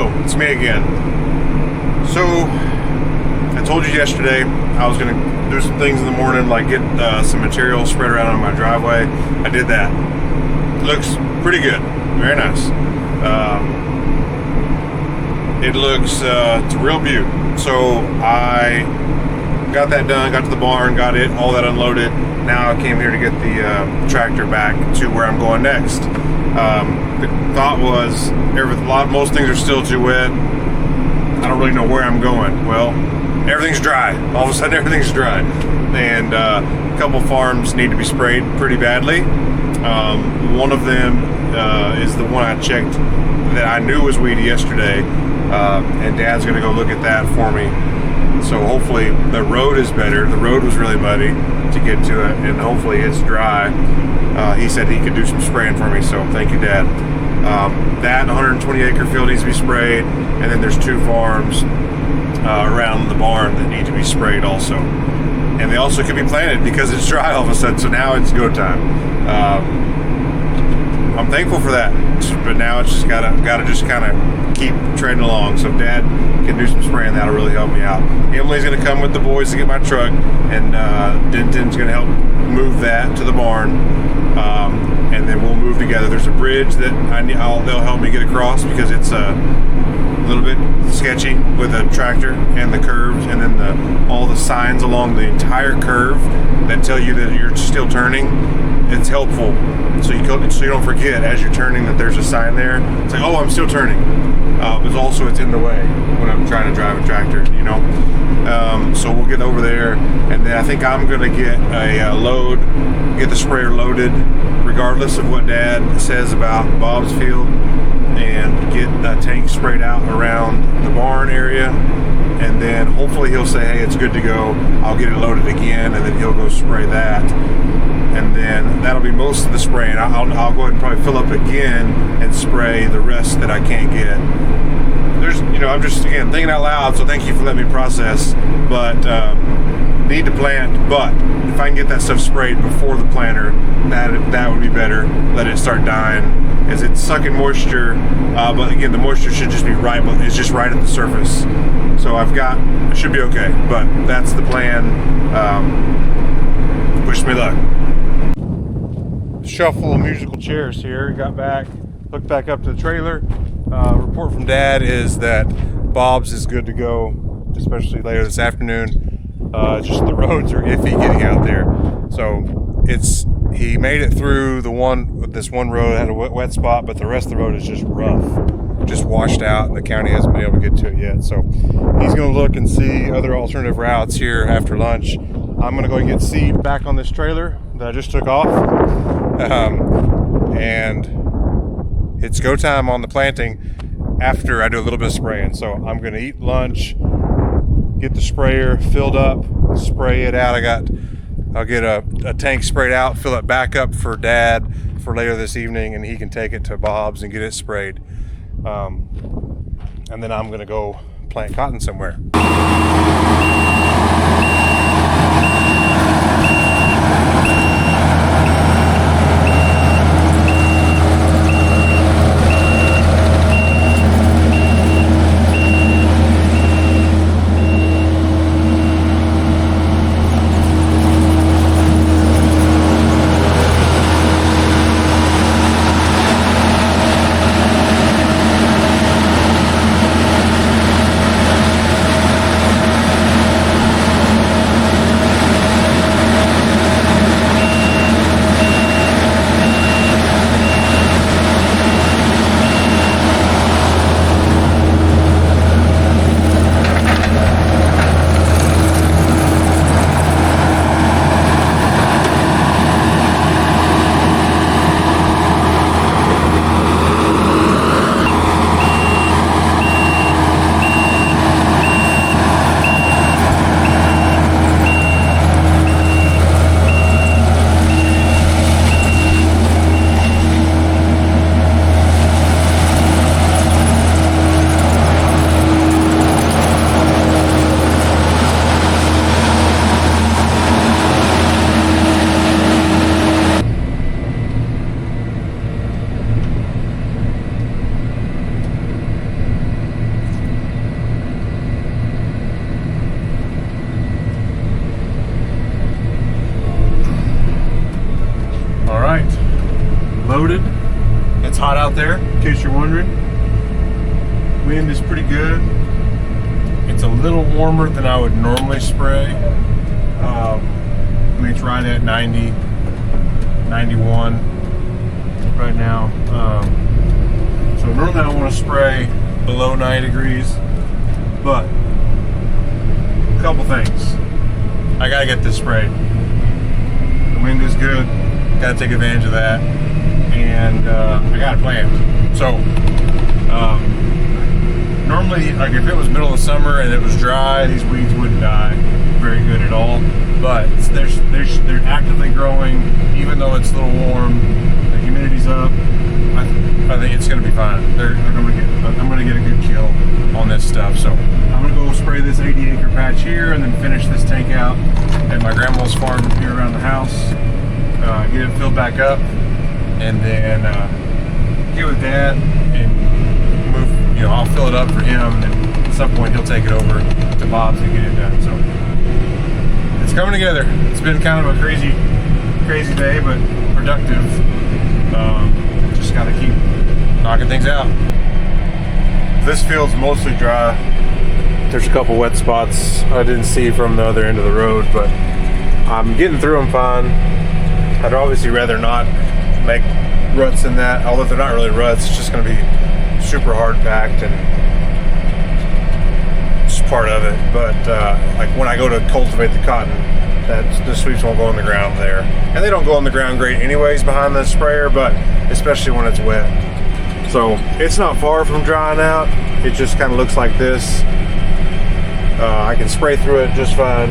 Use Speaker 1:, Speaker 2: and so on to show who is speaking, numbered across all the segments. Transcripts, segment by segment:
Speaker 1: Hello, it's me again. So, I told you yesterday I was going to do some things in the morning, like get some material spread around on my driveway. I did that. Looks pretty good. Very nice. It looks, it's a real beaut. So, I got that done, got to the barn, got it, all that unloaded. Now I came here to get the tractor back to where I'm going next. The thought was, most things are still too wet. I don't really know where I'm going. Well, everything's dry. All of a sudden, everything's dry. And a couple farms need to be sprayed pretty badly. One of them is the one I checked that I knew was weedy yesterday. And Dad's going to go look at that for me. So hopefully the road is better. The road was really muddy to get to it, and hopefully it's dry. He said he could do some spraying for me, so thank you, Dad. That 120 acre field needs to be sprayed, and then there's 2 farms around the barn that need to be sprayed also. And they also could be planted because it's dry all of a sudden, so now it's go time. I'm thankful for that, but now it's just gotta just kind of keep treading along. So if Dad can do some spraying, that'll really help me out. Emily's gonna come with the boys to get my truck, and Denton's gonna help move that to the barn, and then we'll move together. There's a bridge that they'll help me get across because it's a little bit sketchy with a tractor and the curves, and then all the signs along the entire curve that tell you that you're still turning. It's helpful, so you don't forget as you're turning that there's a sign there. It's like, oh, I'm still turning. But also it's in the way when I'm trying to drive a tractor, you know. So we'll get over there, and then I think I'm gonna get get the sprayer loaded, regardless of what Dad says about Bob's field, and get a tank sprayed out around the barn area. And then hopefully he'll say, hey, it's good to go. I'll get it loaded again, and then he'll go spray that. And then that'll be most of the spraying. I'll go ahead and probably fill up again and spray the rest that I can't get. I'm just, again, thinking out loud, so thank you for letting me process. But need to plant, but if I can get that stuff sprayed before the planter, that would be better. Let it start dying, as it's sucking moisture. But again, the moisture should just be right, but it's just right at the surface. So it should be okay, but that's the plan. Wish me luck. Shuffle of musical chairs here. Got back, looked back up to the trailer. Report from Dad is that Bob's is good to go, especially later this afternoon. Just the roads are iffy getting out there. So he made it through this one road that had a wet spot, but the rest of the road is just rough, just washed out, and the county hasn't been able to get to it yet. So he's going to look and see other alternative routes here after lunch. I'm going to go and get seed back on this trailer that I just took off. And it's go time on the planting after I do a little bit of spraying. So I'm going to eat lunch, get the sprayer filled up, spray it out. I'll get a tank sprayed out, fill it back up for Dad for later this evening, and he can take it to Bob's and get it sprayed. And then I'm going to go plant cotton somewhere. out there, in case you're wondering. Wind is pretty good. It's a little warmer than I would normally spray. I mean, it's right at 90, 91 right now. So normally I want to spray below 90 degrees, but a couple things. I gotta get this sprayed. The wind is good. Gotta take advantage of that, and I got it planned. So normally, like if it was middle of summer and it was dry, these weeds wouldn't die very good at all. But they're actively growing, even though it's a little warm. The humidity's up. I think it's going to be fine. I'm going to get a good kill on this stuff. So I'm going to go spray this 80-acre patch here, and then finish this tank out at my grandma's farm here around the house. Get it filled back up, and then get with Dad and move. You know, I'll fill it up for him, and then at some point he'll take it over to Bob's and get it done. So it's coming together. It's been kind of a crazy day, but productive. Just got to keep knocking things out. This field's mostly dry. There's a couple wet spots I didn't see from the other end of the road, but I'm getting through them fine. I'd obviously rather not make ruts in that, although they're not really ruts. It's just going to be super hard packed and just part of it. But like when I go to cultivate the cotton, the sweeps won't go in the ground there, and they don't go in the ground great anyways behind the sprayer, but especially when it's wet. So it's not far from drying out. It just kind of looks like this. I can spray through it just fine.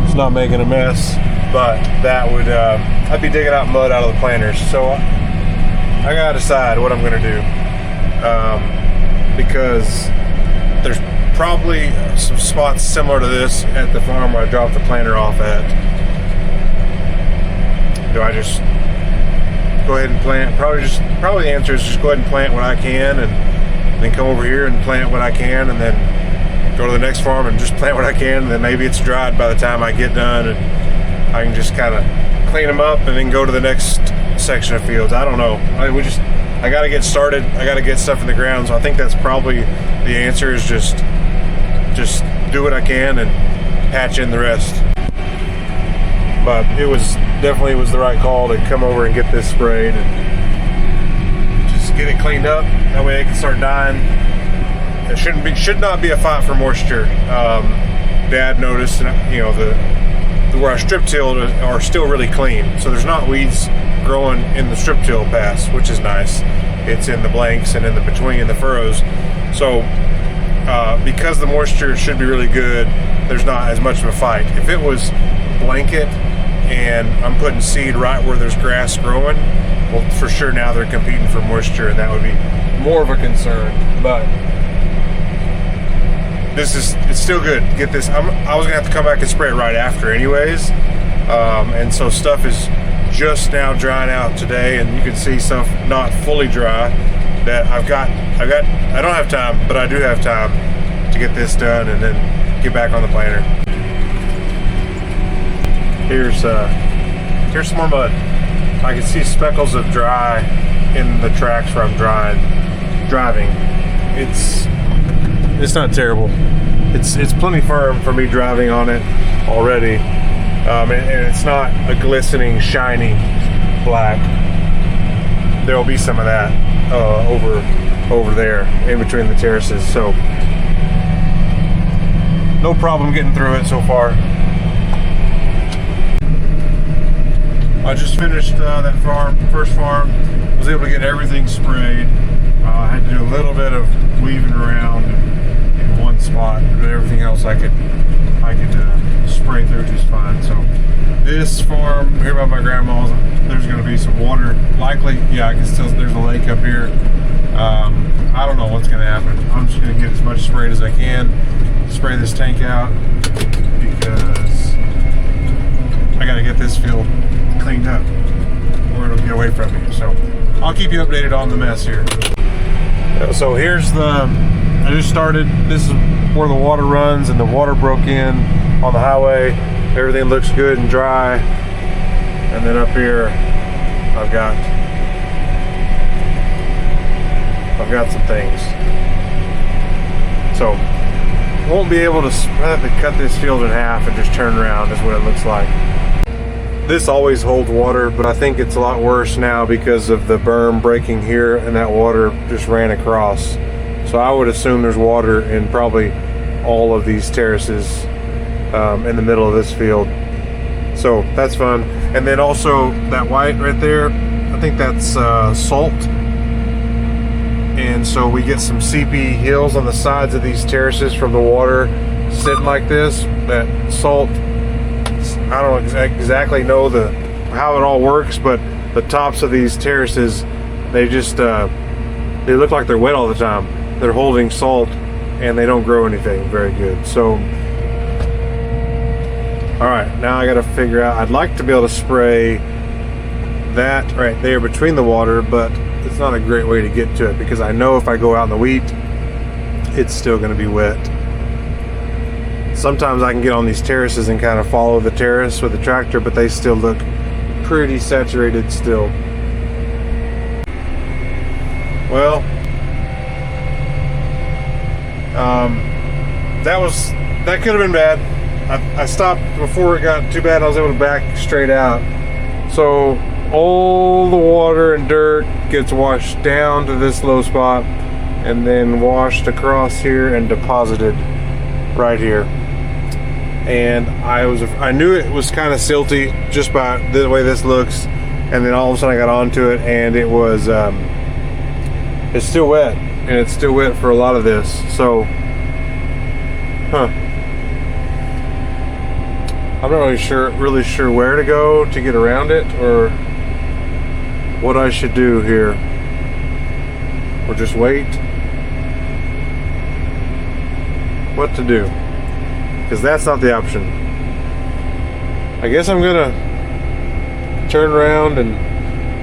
Speaker 1: It's not making a mess, but that would I'd be digging out mud out of the planters. So I gotta decide what I'm gonna do, because there's probably some spots similar to this at the farm where I dropped the planter off at. Do I just go ahead and plant? Probably the answer is just go ahead and plant what I can, and then come over here and plant what I can, and then go to the next farm and just plant what I can, and then maybe it's dried by the time I get done, and I can just kind of clean them up and then go to the next section of fields. I don't know. I got to get started. I got to get stuff in the ground. So I think that's probably the answer, is just do what I can and patch in the rest. But it definitely was the right call to come over and get this sprayed and just get it cleaned up. That way it can start dying. It should not be a fight for moisture. Dad noticed, you know, where I strip tilled are still really clean, so there's not weeds growing in the strip till pass, which is nice. It's in the blanks and in the between the furrows. So because the moisture should be really good, there's not as much of a fight. If it was blanket and I'm putting seed right where there's grass growing, well, for sure now they're competing for moisture, and that would be more of a concern. But it's still good. Get this. I was gonna have to come back and spray it right after anyways, and so stuff is just now drying out today, and you can see stuff not fully dry that I don't have time, but I do have time to get this done and then get back on the planter. Here's some more mud. I can see speckles of dry in the tracks where I'm driving. It's not terrible. It's plenty firm for me driving on it already, and it's not a glistening, shiny black. There will be some of that over there in between the terraces. So no problem getting through it so far. I just finished that first farm. Was able to get everything sprayed. I had to do a little bit of weaving around in one spot, but everything else I could spray through just fine. So this farm here by my grandma's, there's going to be some water. Likely, yeah, I can still. There's a lake up here. I don't know what's going to happen. I'm just going to get as much sprayed as I can. Spray this tank out because I got to get this field cleaned up or it'll get away from me. So I'll keep you updated on the mess here. So here's I just started. This is where the water runs, and the water broke in on the highway. Everything looks good and dry. And then up here I've got I've got some things. So won't be able to, I have to cut this field in half and just turn around is what it looks like. This always holds water, but I think it's a lot worse now because of the berm breaking here and that water just ran across. So I would assume there's water in probably all of these terraces in the middle of this field. So that's fun. And then also that white right there, I think that's salt. And so we get some seepy hills on the sides of these terraces from the water sitting like this. That salt, I don't exactly know how it all works, but the tops of these terraces, they just they look like they're wet all the time. They're holding salt and they don't grow anything very good. So all right, now I gotta figure out, I'd like to be able to spray that right there between the water, but it's not a great way to get to it because I know if I go out in the wheat, it's still gonna be wet. Sometimes I can get on these terraces and kind of follow the terrace with the tractor, but they still look pretty saturated still. Well, that could have been bad. I stopped before it got too bad. I was able to back straight out. So all the water and dirt gets washed down to this low spot and then washed across here and deposited right here. And I knew it was kind of silty just by the way this looks, and then all of a sudden I got onto it and it was it's still wet, and it's still wet for a lot of this. So I'm not really sure where to go to get around it or what I should do here, or just wait. What to do, because that's not the option. I guess I'm gonna turn around and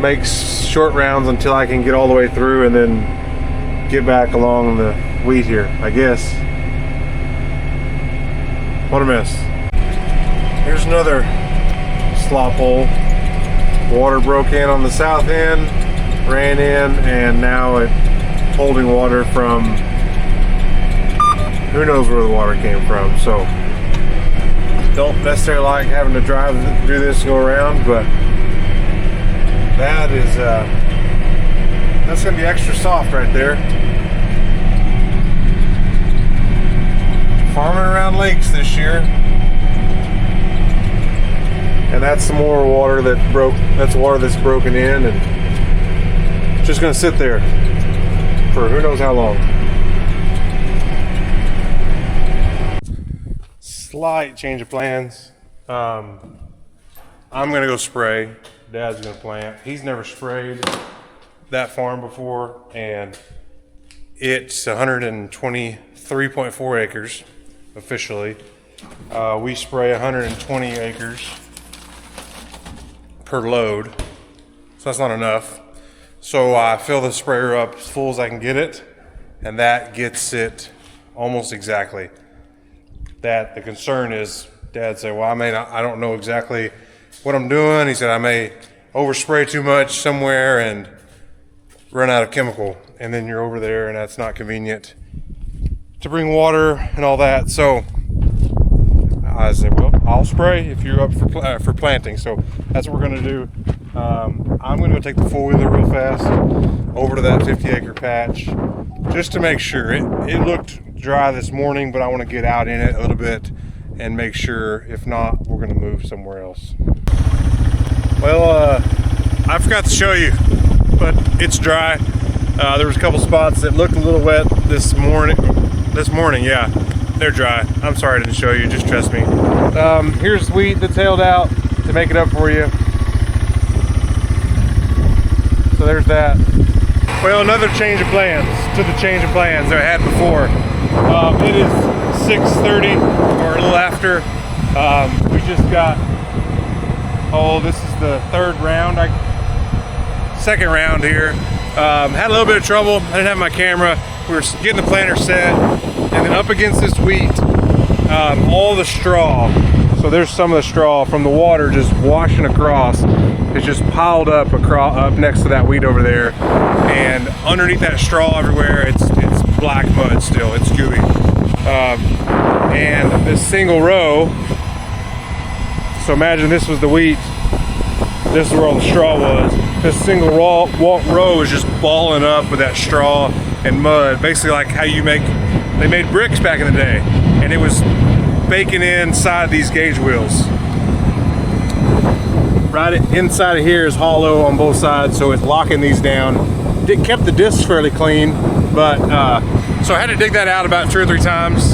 Speaker 1: make short rounds until I can get all the way through and then get back along the wheat here, I guess. What a mess. Here's another slop hole. Water broke in on the south end, ran in, and now it's holding water from who knows where the water came from. So don't necessarily like having to drive through this and go around, but that is that's gonna be extra soft right there. Farming around lakes this year. And that's some more water that broke. That's water that's broken in and just gonna sit there for who knows how long. Slight change of plans. I'm gonna go spray. Dad's gonna plant. He's never sprayed that farm before, and it's 123.4 acres officially. We spray 120 acres per load, so that's not enough. So I fill the sprayer up as full as I can get it, and that gets it almost exactly. That the concern is, Dad said, well, I don't know exactly what I'm doing. He said I may overspray too much somewhere and run out of chemical, and then you're over there and that's not convenient to bring water and all that. So I said, well, I'll spray if you're up for planting. So that's what we're gonna do. I'm gonna go take the four-wheeler real fast over to that 50-acre patch just to make sure. It looked dry this morning, but I want to get out in it a little bit and make sure. If not, we're gonna move somewhere else. Well, I forgot to show you, but it's dry. There was a couple spots that looked a little wet this morning. Yeah, they're dry. I'm sorry I didn't show you, just trust me. Here's wheat that's held out to make it up for you. So there's that. Well, another change of plans to the change of plans that I had before. It is 6:30 or a little after. We just got, this is the second round here. Had a little bit of trouble. I didn't have my camera. We were getting the planter set, and then up against this wheat, all the straw. So So there's some of the straw from the water just washing across. It's just piled up next to that weed over there, and underneath that straw everywhere, it's black mud still. It's gooey. And this single row. So imagine this was the wheat. This is where all the straw was. This single row is just balling up with that straw and mud, basically like how they made bricks back in the day, and it was baking inside these gauge wheels. Right inside of here is hollow on both sides, so it's locking these down. It kept the discs fairly clean, but so I had to dig that out about 2 or 3 times.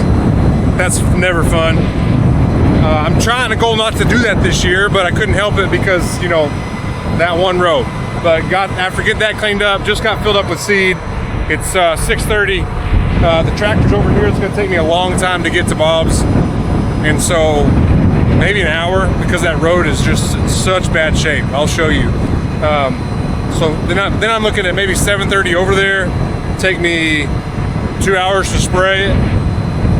Speaker 1: That's never fun. I'm trying to goal not to do that this year, but I couldn't help it because, you know, that one row. But after getting that cleaned up, just got filled up with seed. It's 6:30. The tractor's over here. It's gonna take me a long time to get to Bob's. And so maybe an hour, because that road is just in such bad shape. I'll show you. So then I'm looking at maybe 7:30 over there. Take me 2 hours to spray it.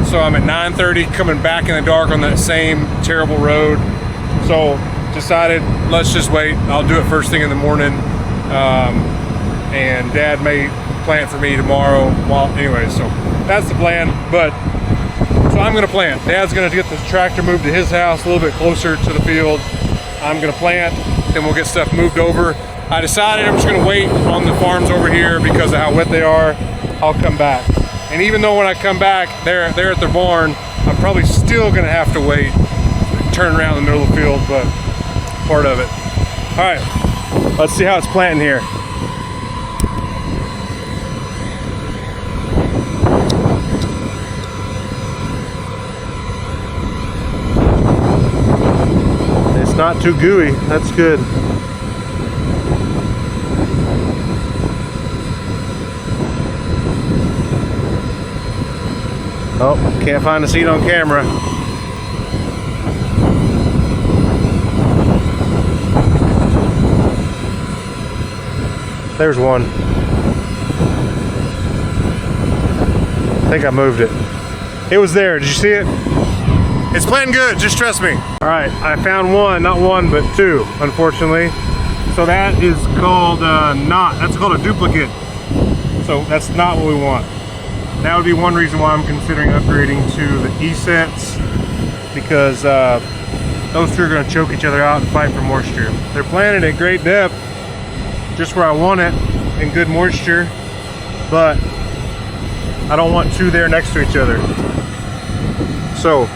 Speaker 1: So I'm at 9:30 coming back in the dark on that same terrible road. So decided, let's just wait. I'll do it first thing in the morning. And Dad may plant for me tomorrow. Well, anyway, so that's the plan. But so I'm gonna plant. Dad's gonna get the tractor moved to his house a little bit closer to the field. I'm gonna plant, then we'll get stuff moved over. I decided I'm just gonna wait on the farms over here because of how wet they are. I'll come back. And even though when I come back, they're at their barn, I'm probably still gonna have to wait, turn around in the middle of the field, but part of it. All right, let's see how it's planting here. It's not too gooey, that's good. Oh, can't find the seed on camera. There's one. I think I moved it. It was there, did you see it? It's planting good, just trust me. All right, I found one, not one, but 2, unfortunately. So that is called that's called a duplicate. So that's not what we want. That would be one reason why I'm considering upgrading to the E-sets, because those 2 are going to choke each other out and fight for moisture. They're planted at great depth, just where I want it, in good moisture, but I don't want 2 there next to each other. So,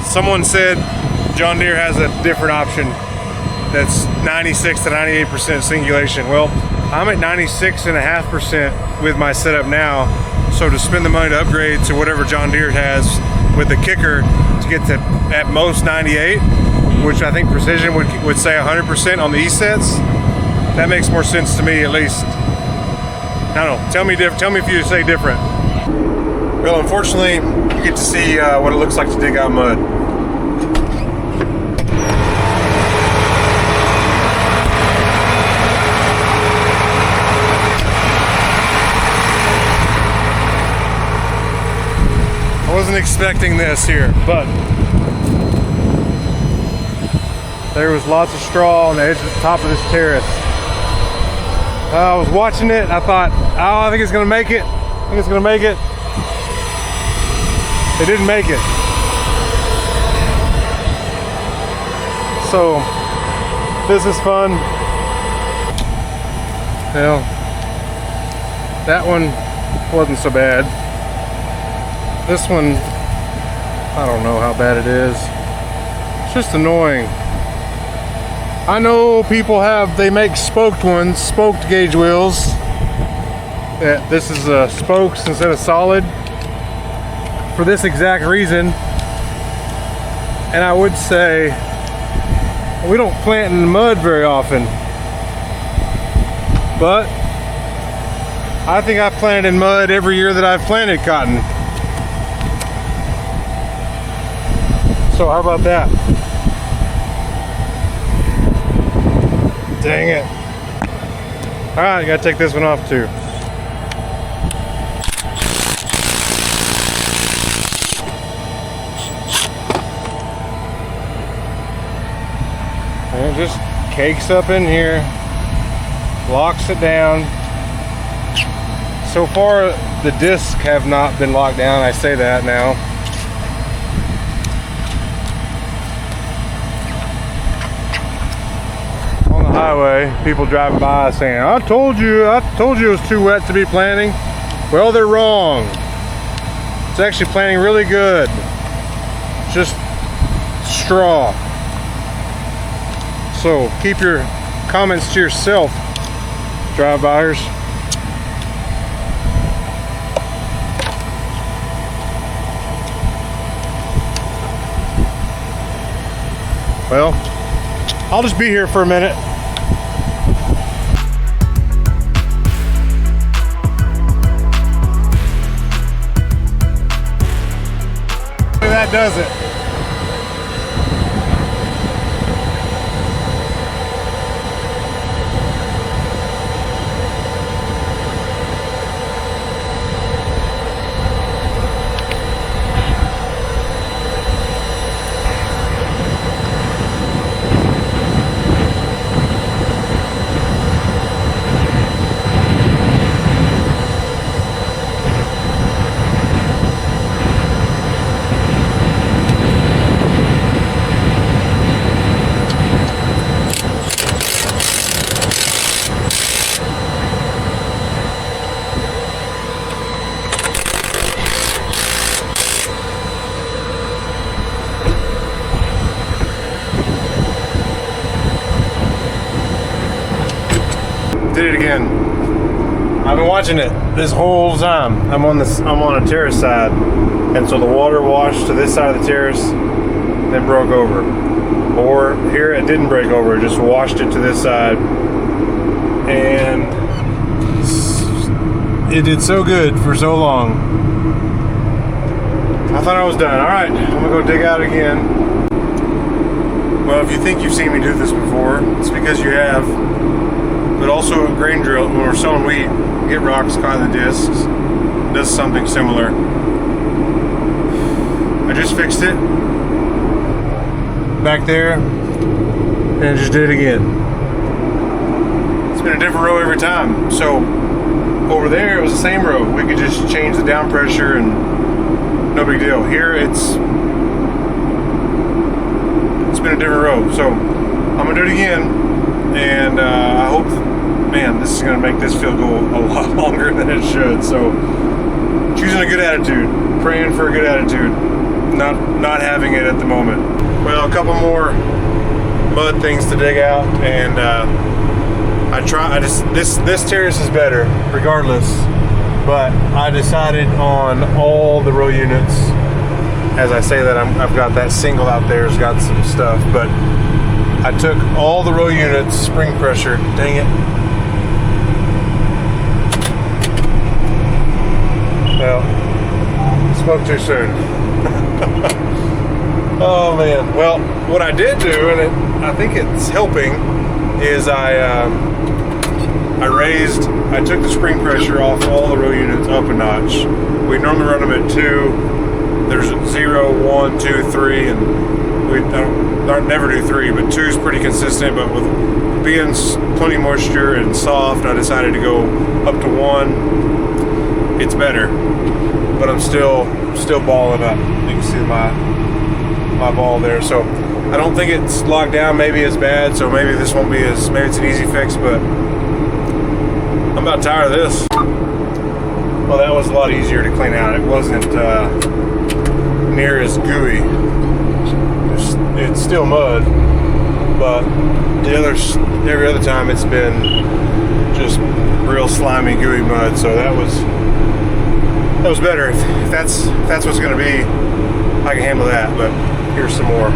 Speaker 1: someone said John Deere has a different option that's 96 to 98% singulation. Well, I'm at 96.5% with my setup now, so to spend the money to upgrade to whatever John Deere has with the kicker to get to at most 98, which I think Precision would say 100% on the E-sets, that makes more sense to me, at least. I don't know, tell me if you say different. Well, unfortunately, you get to see what it looks like to dig out mud. I wasn't expecting this here, but there was lots of straw on the edge of the top of this terrace. I was watching it, I thought, oh, I think it's gonna make it. I think it's gonna make it. It didn't make it. So, this is fun. Well, that one wasn't so bad. This one, I don't know how bad it is. It's just annoying. I know people they make spoked ones, spoked gauge wheels. This is spokes instead of solid for this exact reason. And I would say we don't plant in the mud very often, but I think I've planted in mud every year that I've planted cotton. So how about that? Dang it. All right, gotta take this one off too. just cakes up in here, locks it down. So far the discs have not been locked down. I say that now. On the highway, people driving by saying, I told you it was too wet to be planting. Well, they're wrong. It's actually planting really good. Just straw. So keep your comments to yourself, drive-byers. Well, I'll just be here for a minute. That does it. Did it again. I've been watching it this whole time. I'm on a terrace side, and so the water washed to this side of the terrace, then broke over. Or here it didn't break over, it just washed it to this side, and it did so good for so long. I thought I was done. All right, I'm gonna go dig out again. Well, if you think you've seen me do this before, it's because you have. But also a grain drill, when we're sowing wheat, we get rocks caught in the discs. It does something similar. I just fixed it back there and just did it again. It's been a different row every time. So over there it was the same row. We could just change the down pressure and no big deal. Here it's been a different row. So I'm gonna do it again. And I hope, man, this is going to make this field go a lot longer than it should. So, choosing a good attitude, praying for a good attitude, not having it at the moment. Well, a couple more mud things to dig out, and this terrace is better, regardless. But I decided on all the row units. As I say that, I've got that single out there has got some stuff, but I took all the row units, spring pressure, dang it. Well, spoke too soon. Oh man. Well, what I did do, and I think it's helping, is I took the spring pressure off all the row units up a notch. We normally run them at 2. There's 0, 1, 2, 3, and we don't never do 3, but 2 is pretty consistent. But with being plenty moisture and soft, I decided to go up to 1. It's better, but I'm still balling up. You can see my ball there. So I don't think it's locked down maybe as bad. So maybe this won't be as, maybe it's an easy fix. But I'm about tired of this. Well, that was a lot easier to clean out. It wasn't near as gooey. It's still mud, but every other time it's been just real slimy, gooey mud. So that was better. If that's what's going to be, I can handle that. But here's some more.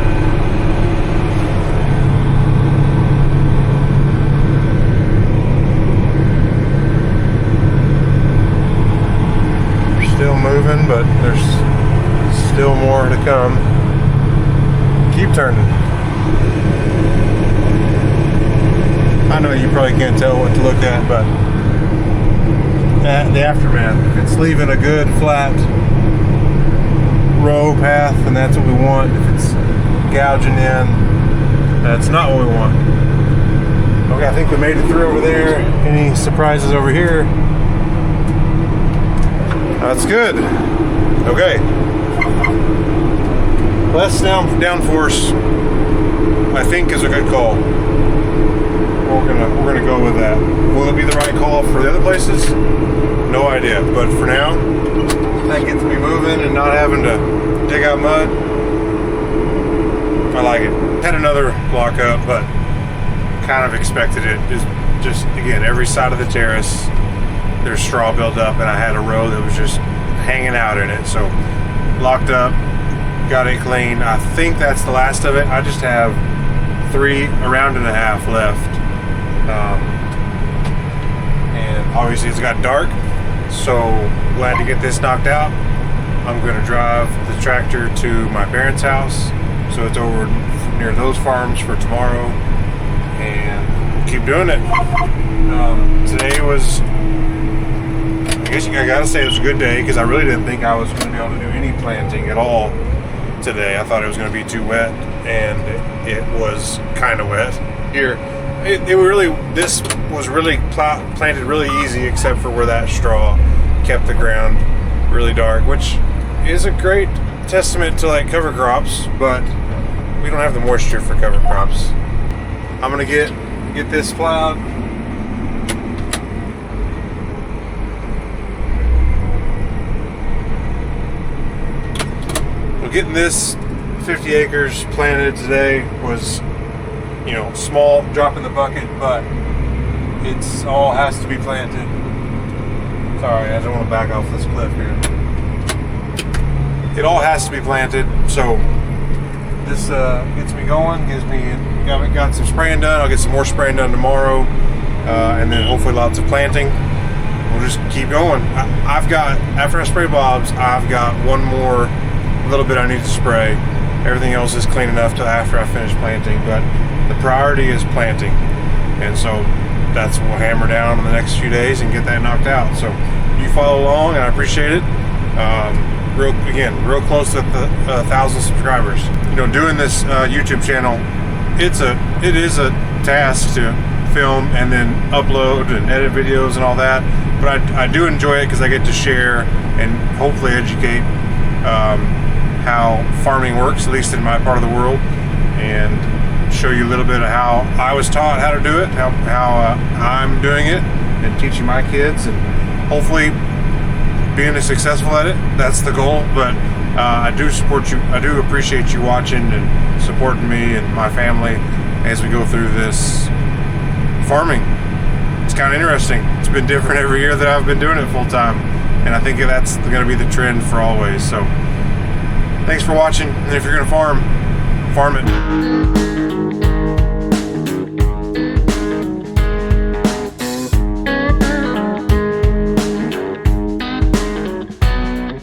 Speaker 1: We're still moving, but there's still more to come. Keep turning. I know you probably can't tell what to look at, but the aftermath, it's leaving a good flat row path, and that's what we want. If it's gouging in, That's not what we want. Okay, I think we made it through over there. Any surprises over here? That's good. Okay. Less downforce, I think, is a good call. We're gonna go with that. Will it be the right call for the other places? No idea. But for now, that gets me moving and not having to dig out mud. I like it. Had another block up, but kind of expected it. Just again, every side of the terrace, there's straw built up, and I had a row that was just hanging out in it. So locked up, got it clean. I think that's the last of it. I just have a round and a half left. And obviously it's got dark, so glad to get this knocked out. I'm going to drive the tractor to my parents' house, so it's over near those farms for tomorrow, and we'll keep doing it. Today was, I guess I gotta say, it was a good day, because I really didn't think I was going to be able to do any planting at all today. I thought it was going to be too wet, and it was kind of wet here. This was really planted really easy, except for where that straw kept the ground really dark, which is a great testament to like cover crops, but we don't have the moisture for cover crops. I'm gonna get this plowed. Well, getting this 50 acres planted today was, you know, small drop in the bucket, but it's all has to be planted. Sorry, I don't want to back off this cliff here. It all has to be planted, so this gets me going, got some spraying done. I'll get some more spraying done tomorrow, and then hopefully lots of planting. We'll just keep going. After I spray Bob's, I've got one more little bit I need to spray. Everything else is clean enough till after I finish planting, but the priority is planting, and so that's what we'll hammer down in the next few days and get that knocked out. So you follow along, and I appreciate it. Real close to 1,000 subscribers. You know, doing this YouTube channel, it is a task to film and then upload and edit videos and all that, but I do enjoy it because I get to share and hopefully educate how farming works, at least in my part of the world, and show you a little bit of how I was taught how to do it, how I'm doing it, and teaching my kids, and hopefully being successful at it. That's the goal. But I do support you. I do appreciate you watching and supporting me and my family as we go through this farming. It's kind of interesting. It's been different every year that I've been doing it full time, and I think that's going to be the trend for always. So thanks for watching, and if you're going to farm it.